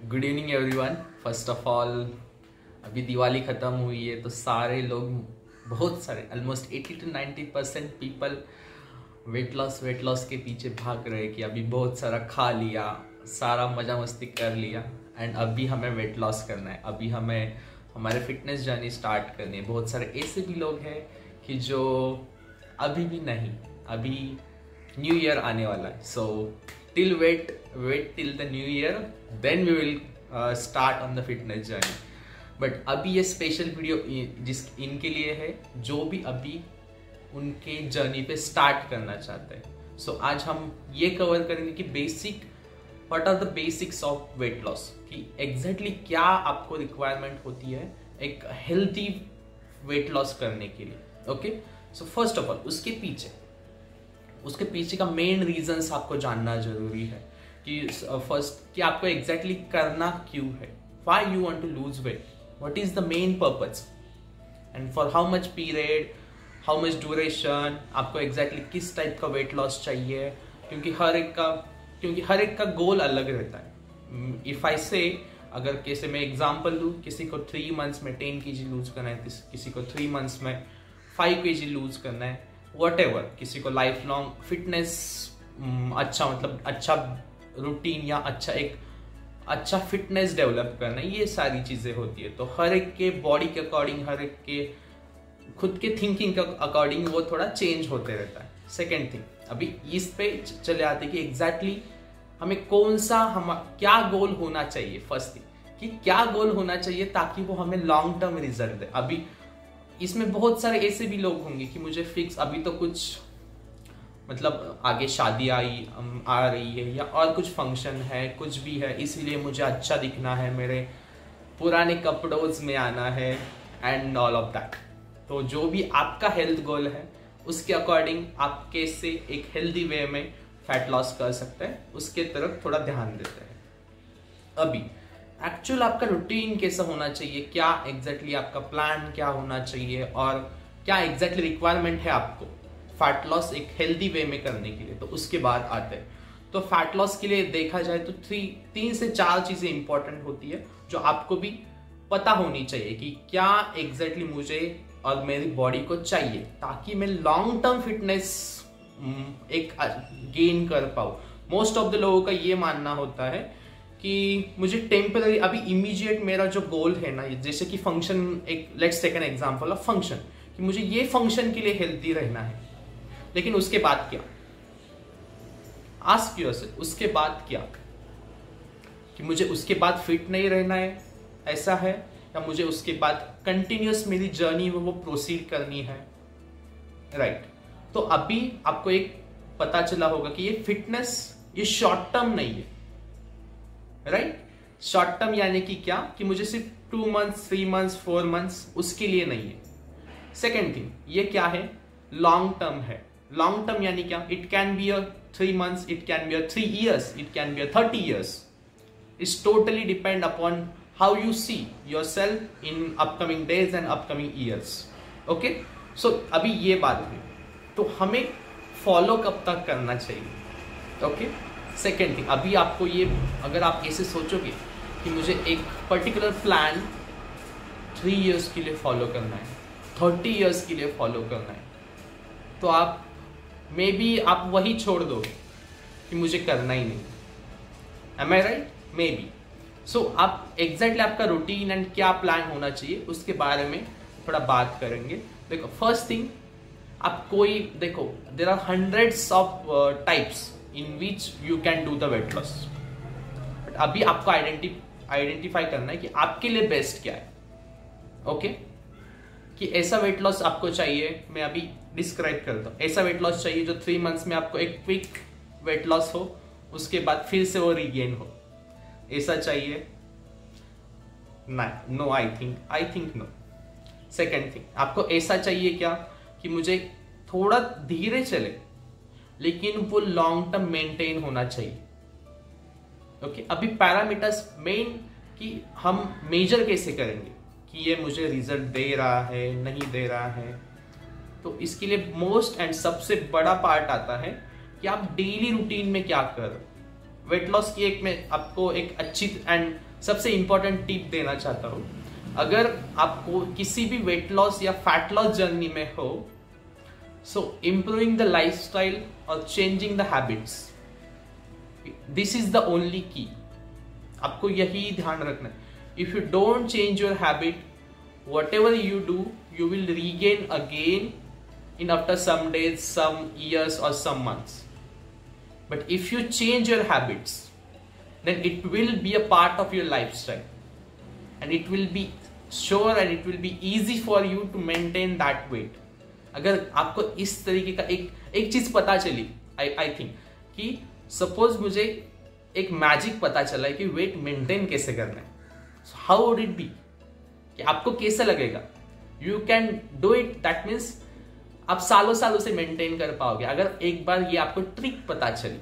Good evening everyone. First of all, अभी दिवाली ख़त्म हुई है तो सारे लोग, बहुत सारे, almost 80 to 90% people weight loss के पीछे भाग रहे हैं कि अभी बहुत सारा खा लिया, सारा मज़ा मस्ती कर लिया एंड अभी हमें वेट लॉस करना है, अभी हमें हमारे फिटनेस जर्नी स्टार्ट करनी है। बहुत सारे ऐसे भी लोग हैं कि जो अभी भी नहीं, अभी न्यू ईयर आने वाला है, सो till wait till the new year, then we will start on the fitness journey. But अभी ये स्पेशल वीडियो जिस इनके लिए है जो भी अभी उनके जर्नी पे स्टार्ट करना चाहते हैं। सो आज हम ये कवर करेंगे कि what are the basics of weight loss, कि एग्जैक्टली क्या आपको रिक्वायरमेंट होती है एक हेल्थी वेट लॉस करने के लिए। Okay, so first of all उसके पीछे का मेन रीजंस आपको जानना जरूरी है कि फर्स्ट कि आपको एग्जैक्टली करना क्यों है, why you want to lose weight, what is the main purpose and for how much period, how much duration, आपको एग्जैक्टली किस टाइप का वेट लॉस चाहिए, क्योंकि हर एक का गोल अलग रहता है। इफ आई से, अगर कैसे मैं एग्जाम्पल दूँ, किसी को 3 months में 10 kg लूज करना है, किसी को 3 months में 5 kg लूज करना है, वॉटेवर, किसी को लाइफ लॉन्ग फिटनेस अच्छा रूटीन या अच्छा फिटनेस डेवलप करना है, ये सारी चीजें होती है। तो हर एक के बॉडी के अकॉर्डिंग, हर एक के खुद के थिंकिंग के अकॉर्डिंग वो थोड़ा चेंज होते रहता है। सेकेंड थिंग, अभी इस पे चले आते कि एग्जैक्टली हमें क्या गोल होना चाहिए। फर्स्ट थिंग कि क्या गोल होना चाहिए ताकि वो हमें लॉन्ग टर्म रिजल्ट दे। अभी इसमें बहुत सारे ऐसे भी लोग होंगे कि मुझे फिक्स अभी तो कुछ आगे शादी आ रही है या और कुछ फंक्शन है, कुछ भी है, इसीलिए मुझे अच्छा दिखना है, मेरे पुराने कपड़ों में आना है एंड ऑल ऑफ दैट। तो जो भी आपका हेल्थ गोल है उसके अकॉर्डिंग आप कैसे एक हेल्दी वे में फैट लॉस कर सकते हैं उसके तरफ थोड़ा ध्यान देते हैं। अभी एक्चुअल आपका रूटीन कैसा होना चाहिए, क्या एग्जैक्टली आपका प्लान क्या होना चाहिए और क्या एग्जैक्टली रिक्वायरमेंट है आपको फैट लॉस एक हेल्दी वे में करने के लिए, तो उसके बाद आते हैं। तो फैट लॉस के लिए देखा जाए तो 3 से 4 चीजें इंपॉर्टेंट होती है जो आपको भी पता होनी चाहिए कि क्या एग्जैक्टली मुझे और मेरी बॉडी को चाहिए ताकि मैं लॉन्ग टर्म फिटनेस एक गेन कर पाऊँ। मोस्ट ऑफ द लोगों का ये मानना होता है कि मुझे टेम्पररी, अभी इमीडिएट मेरा जो गोल है ना, जैसे कि फंक्शन, एक let's take an example of function, कि मुझे ये फंक्शन के लिए हेल्दी रहना है, लेकिन उसके बाद क्या, आस्क योरसेल्फ, उसके बाद क्या, कि मुझे उसके बाद फिट नहीं रहना है, ऐसा है, या मुझे उसके बाद कंटिन्यूअस मेरी जर्नी में वो प्रोसीड करनी है, राइट। तो अभी आपको एक पता चला होगा कि ये फिटनेस ये शॉर्ट टर्म नहीं है, राइट। शॉर्ट टर्म यानी कि क्या, कि मुझे सिर्फ 2 months 3 months 4 months उसके लिए नहीं है। सेकेंड थिंग, ये क्या है, लॉन्ग टर्म है। लॉन्ग टर्म यानी क्या, it can be 3 months, it can be 3 years, it can be 30 years। It's totally depend upon how you see your self in upcoming days and upcoming years. Okay, so अभी ये बात है, तो हमें follow कब तक करना चाहिए। ओके, सेकेंड थिंग, अभी आपको ये, अगर आप ऐसे सोचोगे कि मुझे एक पर्टिकुलर प्लान 3 years के लिए फॉलो करना है, 30 years के लिए फॉलो करना है, तो आप मे बी आप वही छोड़ दोगे कि मुझे करना ही नहीं। Am I right? Maybe. So आप एग्जैक्टली आपका रूटीन एंड क्या प्लान होना चाहिए उसके बारे में थोड़ा बात करेंगे। देखो, फर्स्ट थिंग, आप कोई देखो, there are hundreds of types in which you can do the weight loss, but अभी आपको आइडेंटिफाई करना है कि आपके लिए बेस्ट क्या है। ओके, कि ऐसा वेट लॉस आपको चाहिए, मैं अभी डिस्क्राइब करता हूँ। ऐसा वेट लॉस चाहिए जो 3 months में आपको एक क्विक वेट लॉस हो, उसके बाद फिर से वो रिगेन हो, ऐसा चाहिए? No, I think no. Second thing, आपको ऐसा चाहिए क्या कि मुझे थोड़ा धीरे चले लेकिन वो लॉन्ग टर्म मेंटेन होना चाहिए। ओके, अभी पैरामीटर्स मेन कि हम मेजर कैसे करेंगे कि ये मुझे रिजल्ट दे रहा है नहीं दे रहा है, तो इसके लिए मोस्ट एंड सबसे बड़ा पार्ट आता है कि आप डेली रूटीन में क्या कर रहे हो। वेट लॉस की एक मैं आपको एक अच्छी एंड सबसे इंपॉर्टेंट टिप देना चाहता हूँ। अगर आपको किसी भी वेट लॉस या फैट लॉस जर्नी में हो, सो इम्प्रूविंग द लाइफस्टाइल और changing the habits, this is the only की। आपको यही ध्यान रखना है। If you don't change your habit, what ever you do, you will regain again in after some days, some years or some months. But if you change your habits, then it will be a part of your lifestyle and it will be sure and it will be easy for you to maintain that weight. अगर आपको इस तरीके का एक चीज पता चली, I think कि सपोज मुझे एक मैजिक पता चला है कि वेट मेंटेन कैसे करना है, so how would it be, कि आपको कैसा लगेगा? You can do it, that means आप सालों सालों से मेंटेन कर पाओगे अगर एक बार ये आपको ट्रिक पता चली।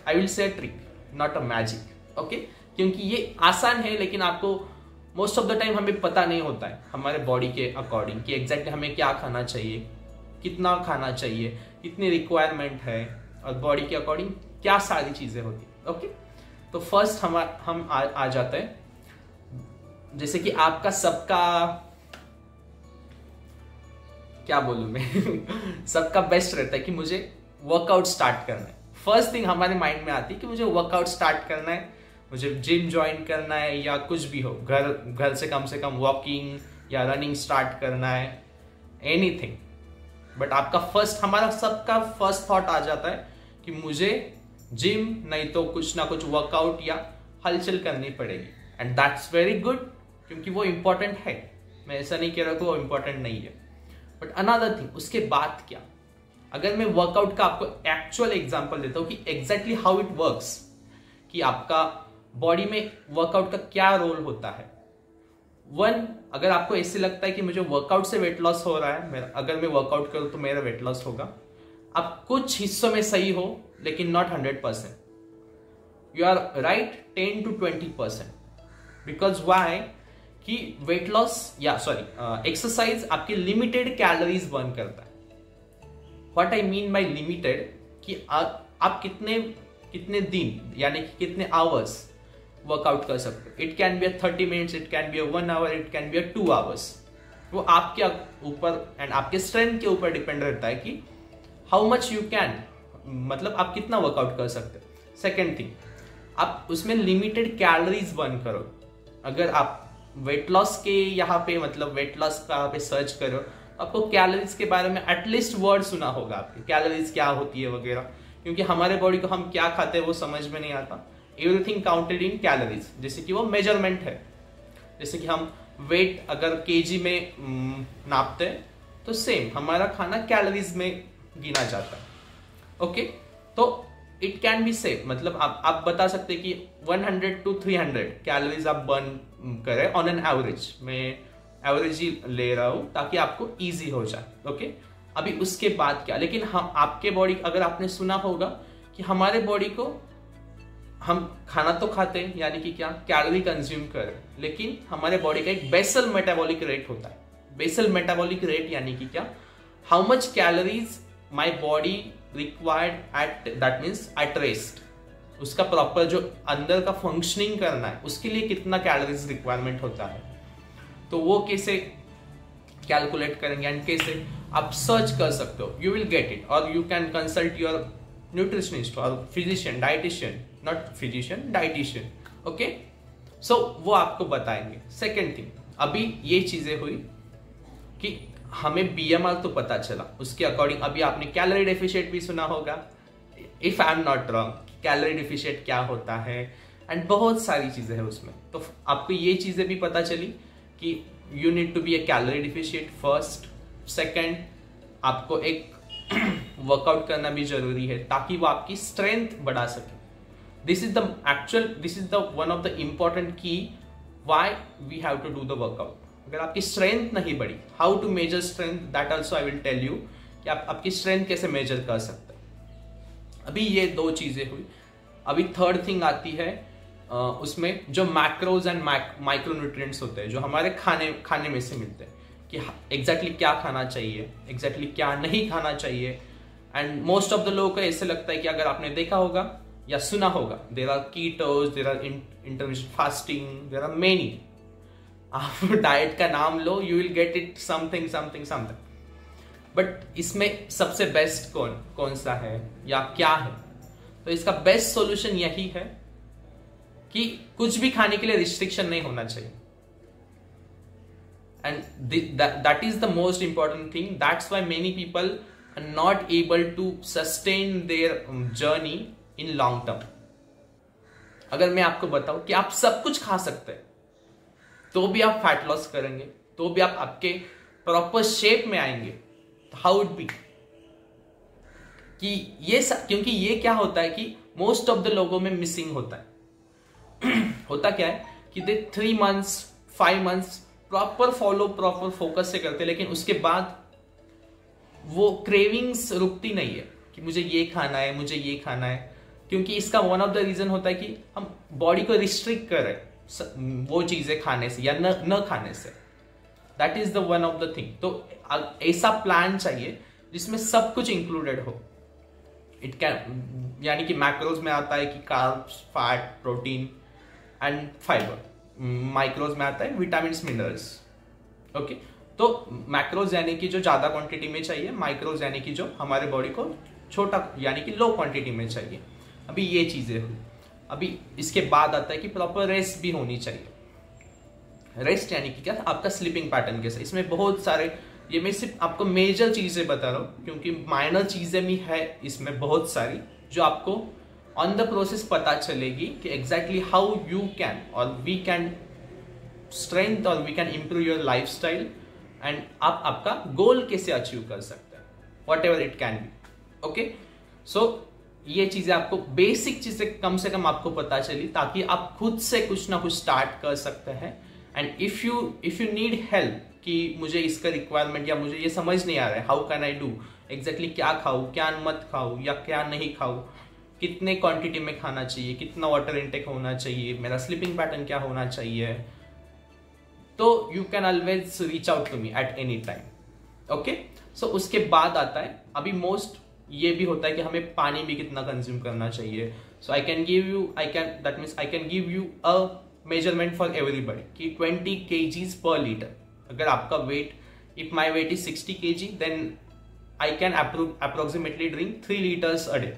I will say trick, not a magic, okay? क्योंकि ये आसान है लेकिन आपको मोस्ट ऑफ द टाइम हमें पता नहीं होता है हमारे बॉडी के अकॉर्डिंग कि एग्जैक्टली हमें क्या खाना चाहिए, कितना खाना चाहिए, कितनी रिक्वायरमेंट है और बॉडी के अकॉर्डिंग क्या सारी चीजें होती है, ओके? तो फर्स्ट हम आ जाते हैं, जैसे कि आपका सबका क्या बोलूं मैं सबका बेस्ट रहता है कि मुझे वर्कआउट स्टार्ट करना है। फर्स्ट थिंग हमारे माइंड में आती है कि मुझे वर्कआउट स्टार्ट करना है, मुझे जिम ज्वाइन करना है या कुछ भी हो, घर से कम वॉकिंग या रनिंग स्टार्ट करना है, एनीथिंग। बट आपका हमारा सबका फर्स्ट थॉट आ जाता है कि मुझे जिम नहीं तो कुछ ना कुछ वर्कआउट या हलचल करनी पड़ेगी, एंड दैट्स वेरी गुड क्योंकि वो इंपॉर्टेंट है। मैं ऐसा नहीं कह रहा कि वो इंपॉर्टेंट नहीं है, बट अनदर थिंग उसके बाद क्या। अगर मैं वर्कआउट का आपको एक्चुअल एग्जांपल देता हूं कि एग्जैक्टली हाउ इट वर्क्स, कि आपका बॉडी में वर्कआउट का क्या रोल होता है। अगर आपको ऐसे लगता है कि मुझे वर्कआउट से वेट लॉस हो रहा है, अगर मैं वर्कआउट करूं तो मेरा वेट लॉस होगा, आप कुछ हिस्सों में सही हो लेकिन not 100%। You are right 10 to 20%, because why कि वेट लॉस या एक्सरसाइज आपकी लिमिटेड कैलोरीज बर्न करता है। What I mean by limited, कि आप कितने दिन यानी कि कितने आवर्स वर्कआउट कर सकते हो। It can be 30 minutes, it can B 1 hour, it can B 2 hours। वो आपके ऊपर एंड आपके स्ट्रेंथ के ऊपर डिपेंड रहता है कि हाउ मच यू कैन, मतलब आप कितना वर्कआउट कर सकते हो। सेकेंड थिंग, आप उसमें लिमिटेड कैलोरीज बर्न करो। अगर आप वेट लॉस के यहाँ पे मतलब वेट लॉस का पे सर्च करो तो आपको कैलोरीज के बारे में एटलीस्ट वर्ड सुना होगा आपके, कैलोरीज क्या होती है वगैरह, क्योंकि हमारे बॉडी को हम क्या खाते हैं वो समझ में नहीं आता। एवरीथिंग काउंटेड इन कैलोरीज, जैसे कि वो मेजरमेंट है। जैसे कि हम वेट अगर केजी में नापते हैं तो सेम हमारा खाना कैलोरीज में गिना जाता है, ओके? तो इट कैन बी सेफ, मतलब आप बता सकते हैं कि 100 to 300 कैलोरीज आप बर्न करें ऑन एन एवरेज। मैं एवरेज ही ले रहा हूं ताकि आपको इजी हो जाए, ओके? अभी उसके बाद क्या, लेकिन हम आपके बॉडी, अगर आपने सुना होगा कि हमारे बॉडी को हम खाना तो खाते हैं यानी कि क्या कैलोरी कंज्यूम करें, लेकिन हमारे बॉडी का एक बेसल मेटाबॉलिक रेट होता है। बेसल मेटाबॉलिक रेट यानी कि क्या, how much calories my body required at, that means at rest. उसका प्रॉपर जो अंदर का फंक्शनिंग करना है उसके लिए कितना कैलोरीज रिक्वायरमेंट होता है, तो वो कैसे कैलकुलेट करेंगे एंड कैसे आप सर्च कर सकते हो। यू विल गेट इट, और you can consult your nutritionist और physician, dietitian, not physician, dietitian, okay? So वो आपको बताएंगे। सेकेंड थिंग, अभी ये चीजें हुई कि हमें BMR तो पता चला, उसके अकॉर्डिंग अभी आपने कैलोरी डेफिशिएट भी सुना होगा, if I am not wrong, calorie deficit क्या होता है एंड बहुत सारी चीजें हैं उसमें। तो आपको ये चीजें भी पता चली कि you need to be a calorie deficient first. Second, आपको एक वर्कआउट करना भी जरूरी है ताकि वो आपकी स्ट्रेंथ बढ़ा सके। This is the one of the important key why we have to do the workout. अगर आपकी स्ट्रेंथ नहीं बढ़ी, how to measure strength, that also I will tell you कि आप आपकी स्ट्रेंथ कैसे मेजर कर सकते हैं। अभी ये दो चीजें हुई। अभी थर्ड थिंग आती है उसमें जो मैक्रोज एंड माइक्रो न्यूट्रिएंट्स होते हैं जो हमारे खाने में से मिलते हैं, कि एग्जैक्टली क्या खाना चाहिए, एग्जैक्टली क्या नहीं खाना चाहिए। एंड मोस्ट ऑफ द लोगों को ऐसे लगता है कि अगर आपने देखा होगा या सुना होगा, there are ketos, there are intermittent fasting, there are many. आप डाइट का नाम लो, you will get it something something something, but इसमें सबसे बेस्ट कौन सा है या क्या है? तो इसका बेस्ट सॉल्यूशन यही है कि कुछ भी खाने के लिए रिस्ट्रिक्शन नहीं होना चाहिए। And that is the most important thing, that's why many people are not able to sustain their journey in long term. अगर मैं आपको बताऊं कि आप सब कुछ खा सकते हैं तो भी आप फैट लॉस करेंगे, तो भी आप आपके प्रॉपर शेप में आएंगे, तो हाउ वुड बी कि क्योंकि ये क्या होता है कि मोस्ट ऑफ द लोगों में मिसिंग होता है। होता क्या है कि दे 3 months 5 months proper follow, proper focus से करते, लेकिन उसके बाद वो क्रेविंग्स रुकती नहीं है कि मुझे ये खाना है, मुझे ये खाना है। क्योंकि इसका वन ऑफ द रीजन होता है कि हम बॉडी को रिस्ट्रिक्ट कर रहे वो चीजें खाने से या न खाने से। That is the one of the thing. तो ऐसा प्लान चाहिए जिसमें सब कुछ इंक्लूडेड हो। इट कैन, यानी कि मैक्रोज में आता है कि carbs, fat, protein and fibre. माइक्रोज में आता है विटामिन, मिनरल्स। ओके, तो मैक्रोज यानी कि जो ज्यादा क्वांटिटी में चाहिए, माइक्रोज यानी कि जो हमारे बॉडी को छोटा यानी कि लो क्वांटिटी में चाहिए। अभी ये चीजें हुई। अभी इसके बाद आता है कि प्रॉपर रेस्ट भी होनी चाहिए। रेस्ट यानी कि क्या, आपका स्लीपिंग पैटर्न कैसा। इसमें बहुत सारे, ये मैं सिर्फ आपको मेजर चीजें बता रहा हूं, क्योंकि माइनर चीजें भी है इसमें बहुत सारी जो आपको ऑन द प्रोसेस पता चलेगी कि एग्जैक्टली हाउ यू कैन और वी कैन स्ट्रेंथ और we can improve your life style and आप आपका गोल कैसे अचीव कर सकते हैं, whatever it can be. Okay, so ये चीजें आपको, बेसिक चीजें कम से कम आपको पता चली, ताकि आप खुद से कुछ ना कुछ स्टार्ट कर सकते हैं। And if you need help कि मुझे इसका रिक्वायरमेंट या मुझे ये समझ नहीं आ रहा है, how can I do exactly, क्या खाऊं, क्या मत खाऊं या क्या नहीं खाऊं, कितने क्वांटिटी में खाना चाहिए, कितना वाटर इनटेक होना चाहिए, मेरा स्लीपिंग पैटर्न क्या होना चाहिए, तो you can always reach out to me at any time. Okay, so उसके बाद आता है अभी मोस्ट ये भी होता है कि हमें पानी भी कितना कंज्यूम करना चाहिए। So I can give you, that means I can give you a measurement for everybody कि 20 kgs पर लीटर। अगर आपका weight, if my weight is 60 kg, then I can approximately drink 3 liters a day.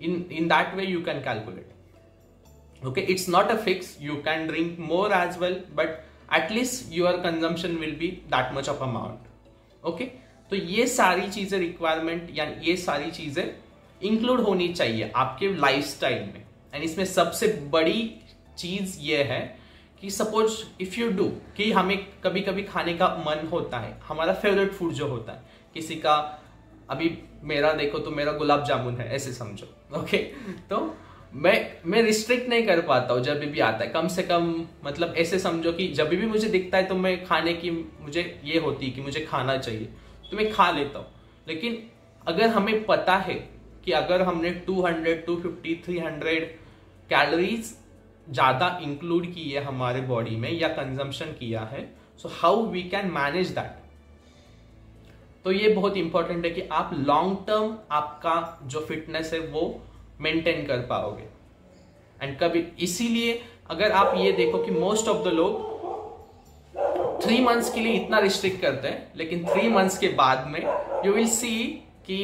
In that way you can calculate. Okay, it's not a fix, you can drink more as well, but at least your consumption will be that much of amount. Okay, तो ये सारी चीजें requirement या ये सारी चीजें include होनी चाहिए आपके लाइफस्टाइल में। एंड इसमें सबसे बड़ी चीज ये है कि सपोज इफ यू डू कि हमें कभी कभी खाने का मन होता है, हमारा फेवरेट फूड जो होता है, किसी का, अभी मेरा देखो तो मेरा गुलाब जामुन है, ऐसे समझो। ओके, तो मैं रिस्ट्रिक्ट नहीं कर पाता हूँ जब भी आता है, कम से कम मतलब ऐसे समझो कि जब भी मुझे दिखता है तो मैं खाने की, मुझे ये होती है कि मुझे खाना चाहिए तो मैं खा लेता हूँ। लेकिन अगर हमें पता है कि अगर हमने 200, 250, 300 कैलोरीज ज्यादा इंक्लूड की है हमारे बॉडी में या कंजम्पशन किया है, so how we can manage that. तो ये बहुत इंपॉर्टेंट है कि आप लॉन्ग टर्म आपका जो फिटनेस है वो मेंटेन कर पाओगे। एंड कभी इसीलिए अगर आप ये देखो कि मोस्ट ऑफ द लोग 3 months के लिए इतना रिस्ट्रिक्ट करते हैं, लेकिन 3 months के बाद में यू विल सी कि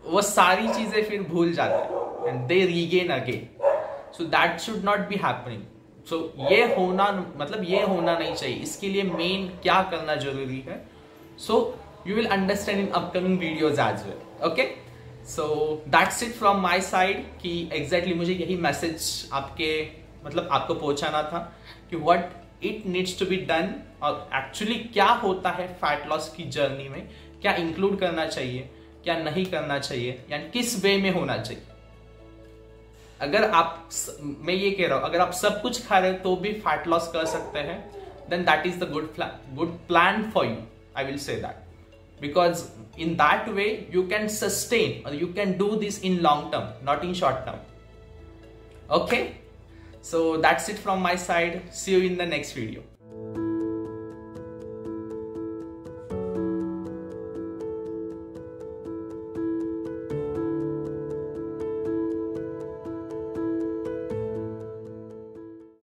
वो सारी चीजें फिर भूल जाते हैं and they regain again. So that should not be happening. So ये होना, मतलब ये होना नहीं चाहिए। इसके लिए मेन क्या करना जरूरी है, सो you will understand in upcoming videos as well. Okay, so that's it from my side कि exactly मुझे यही मैसेज आपके, मतलब आपको पहुंचाना था कि what it needs to be done और actually क्या होता है फैट लॉस की जर्नी में, क्या इंक्लूड करना चाहिए, क्या नहीं करना चाहिए, यानी किस वे में होना चाहिए। अगर आप, मैं ये कह रहा हूं, अगर आप सब कुछ खा रहे हो तो भी फैट लॉस कर सकते हैं, then that is the good plan for you, I will say that. Because in that way you can sustain or you can do this in long term, not in short term. Okay, so that's it from my side. See you in the next video.